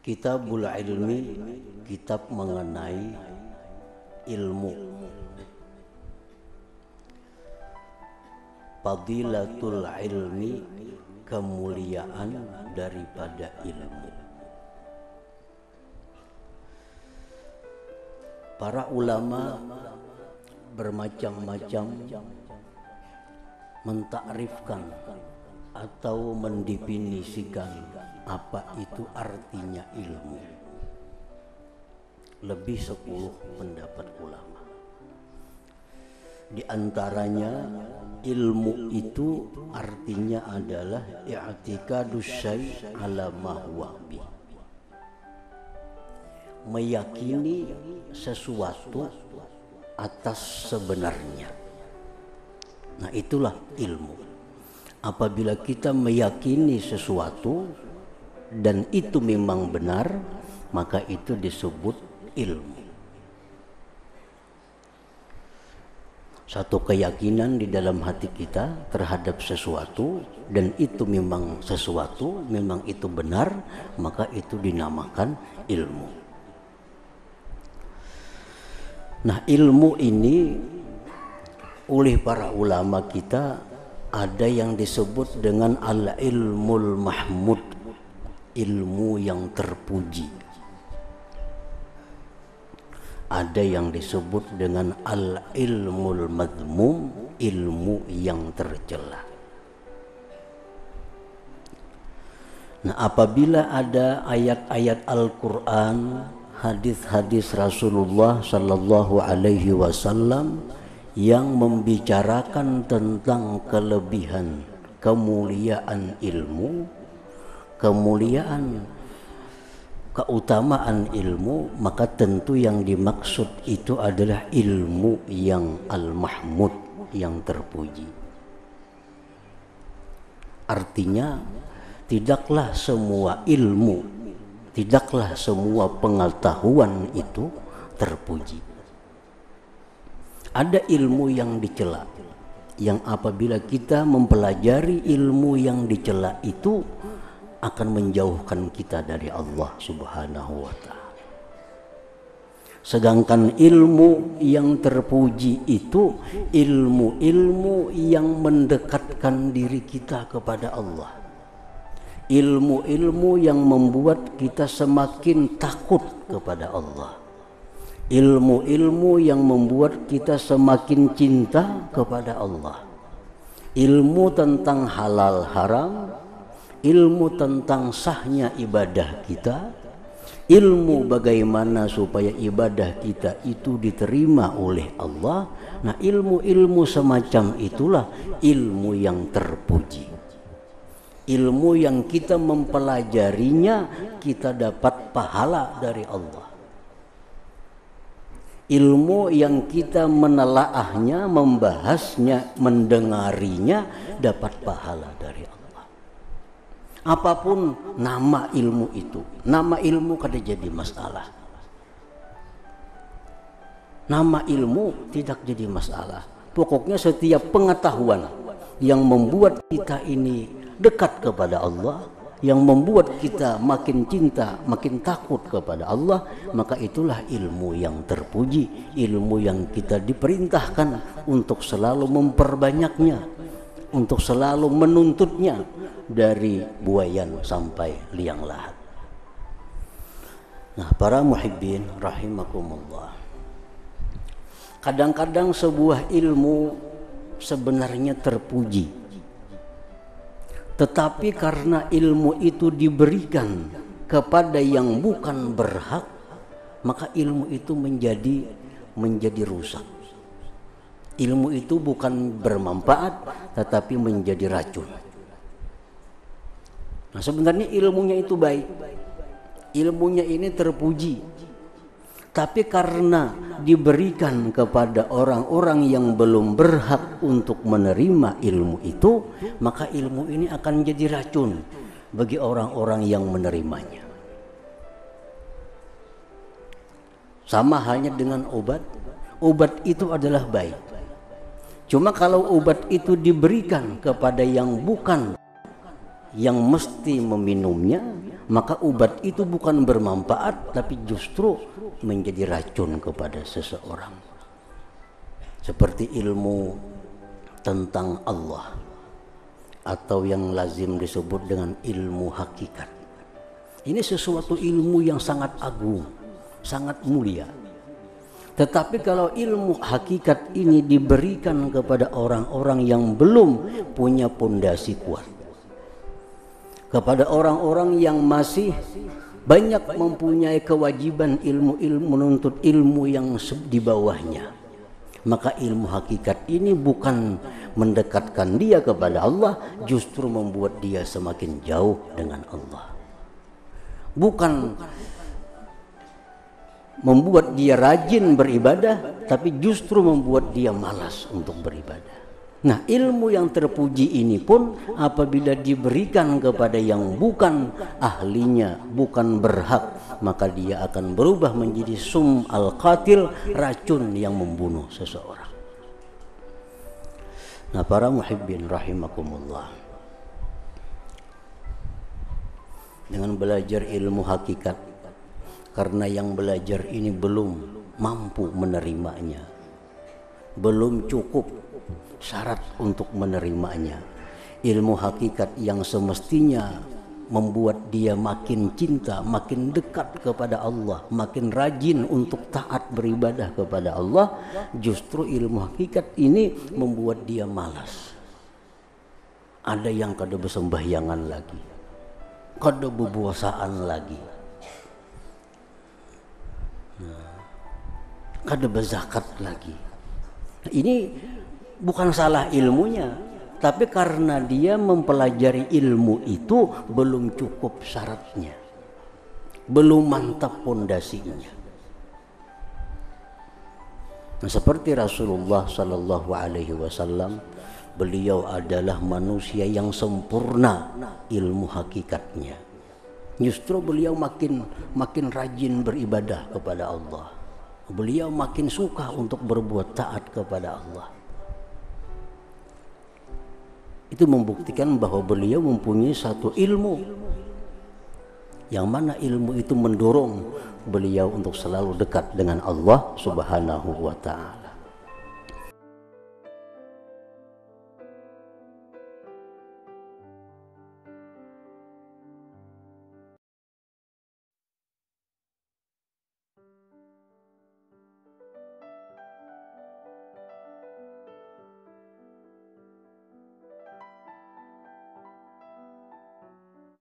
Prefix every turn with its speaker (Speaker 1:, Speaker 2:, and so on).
Speaker 1: Kitabul Ilmi, kitab mengenai ilmu. Fadilatul ilmi, kemuliaan daripada ilmu. Para ulama bermacam-macam mentakrifkan atau mendefinisikan apa itu artinya ilmu. Lebih 10 pendapat ulama. Di antaranya ilmu itu artinya adalah i'tiqadus syai' ala ma huwa bi. Meyakini sesuatu atas sebenarnya. Nah, itulah ilmu. Apabila kita meyakini sesuatu dan itu memang benar, maka itu disebut ilmu. Satu keyakinan di dalam hati kita terhadap sesuatu dan itu memang sesuatu, memang itu benar, maka itu dinamakan ilmu. Nah, ilmu ini oleh para ulama kita ada yang disebut dengan al-ilmul mahmud, ilmu yang terpuji. Ada yang disebut dengan al-ilmul madmum, ilmu yang tercela. Nah, apabila ada ayat-ayat Al-Quran, hadis-hadis Rasulullah sallallahu alaihi wasallam yang membicarakan tentang kelebihan, kemuliaan ilmu, kemuliaan, keutamaan ilmu, maka tentu yang dimaksud itu adalah ilmu yang al-mahmud, yang terpuji. Artinya tidaklah semua ilmu, tidaklah semua pengetahuan itu terpuji. Ada ilmu yang dicela, yang apabila kita mempelajari ilmu yang dicela itu akan menjauhkan kita dari Allah Subhanahu wa ta'ala. Sedangkan ilmu yang terpuji itu ilmu-ilmu yang mendekatkan diri kita kepada Allah. Ilmu-ilmu yang membuat kita semakin takut kepada Allah. Ilmu-ilmu yang membuat kita semakin cinta kepada Allah. Ilmu tentang halal haram, ilmu tentang sahnya ibadah kita, ilmu bagaimana supaya ibadah kita itu diterima oleh Allah. Nah, ilmu-ilmu semacam itulah ilmu yang terpuji. Ilmu yang kita mempelajarinya, kita dapat pahala dari Allah. Ilmu yang kita menelaahnya, membahasnya, mendengarinya, dapat pahala dari Allah. Apapun nama ilmu itu, nama ilmu kada jadi masalah. Nama ilmu tidak jadi masalah. Pokoknya setiap pengetahuan yang membuat kita ini dekat kepada Allah, yang membuat kita makin cinta, makin takut kepada Allah, maka itulah ilmu yang terpuji, ilmu yang kita diperintahkan untuk selalu memperbanyaknya, untuk selalu menuntutnya dari buayan sampai liang lahat. Nah, para muhibbin rahimakumullah, kadang-kadang sebuah ilmu sebenarnya terpuji, tetapi karena ilmu itu diberikan kepada yang bukan berhak, maka ilmu itu menjadi rusak. Ilmu itu bukan bermanfaat, tetapi menjadi racun. Nah, sebenarnya ilmunya itu baik, ilmunya ini terpuji, tapi karena diberikan kepada orang-orang yang belum berhak untuk menerima ilmu itu, maka ilmu ini akan jadi racun bagi orang-orang yang menerimanya. Sama halnya dengan obat. Obat itu adalah baik. Cuma kalau obat itu diberikan kepada yang bukan, yang mesti meminumnya, maka obat itu bukan bermanfaat tapi justru menjadi racun kepada seseorang. Seperti ilmu tentang Allah atau yang lazim disebut dengan ilmu hakikat. Ini sesuatu ilmu yang sangat agung, sangat mulia. Tetapi kalau ilmu hakikat ini diberikan kepada orang-orang yang belum punya pondasi kuat, kepada orang-orang yang masih banyak mempunyai kewajiban ilmu-ilmu menuntut ilmu yang di bawahnya, maka ilmu hakikat ini bukan mendekatkan dia kepada Allah, justru membuat dia semakin jauh dengan Allah. Bukan membuat dia rajin beribadah, tapi justru membuat dia malas untuk beribadah. Nah, ilmu yang terpuji ini pun apabila diberikan kepada yang bukan ahlinya, bukan berhak, maka dia akan berubah menjadi sum al-qatil, racun yang membunuh seseorang. Nah, para muhibbin rahimakumullah, dengan belajar ilmu hakikat, karena yang belajar ini belum mampu menerimanya, belum cukup syarat untuk menerimanya. Ilmu hakikat yang semestinya membuat dia makin cinta, makin dekat kepada Allah, makin rajin untuk taat beribadah kepada Allah, justru ilmu hakikat ini membuat dia malas. Ada yang kada bersembahyangan lagi, kada bepuasaan lagi, kada berzakat lagi. Ini bukan salah ilmunya, tapi karena dia mempelajari ilmu itu belum cukup syaratnya, belum mantap pondasinya. Nah, seperti Rasulullah Sallallahu Alaihi Wasallam, beliau adalah manusia yang sempurna ilmu hakikatnya. Justru beliau makin rajin beribadah kepada Allah. Beliau makin suka untuk berbuat taat kepada Allah. Itu membuktikan bahwa beliau mempunyai satu ilmu, yang mana ilmu itu mendorong beliau untuk selalu dekat dengan Allah Subhanahu wa ta'ala.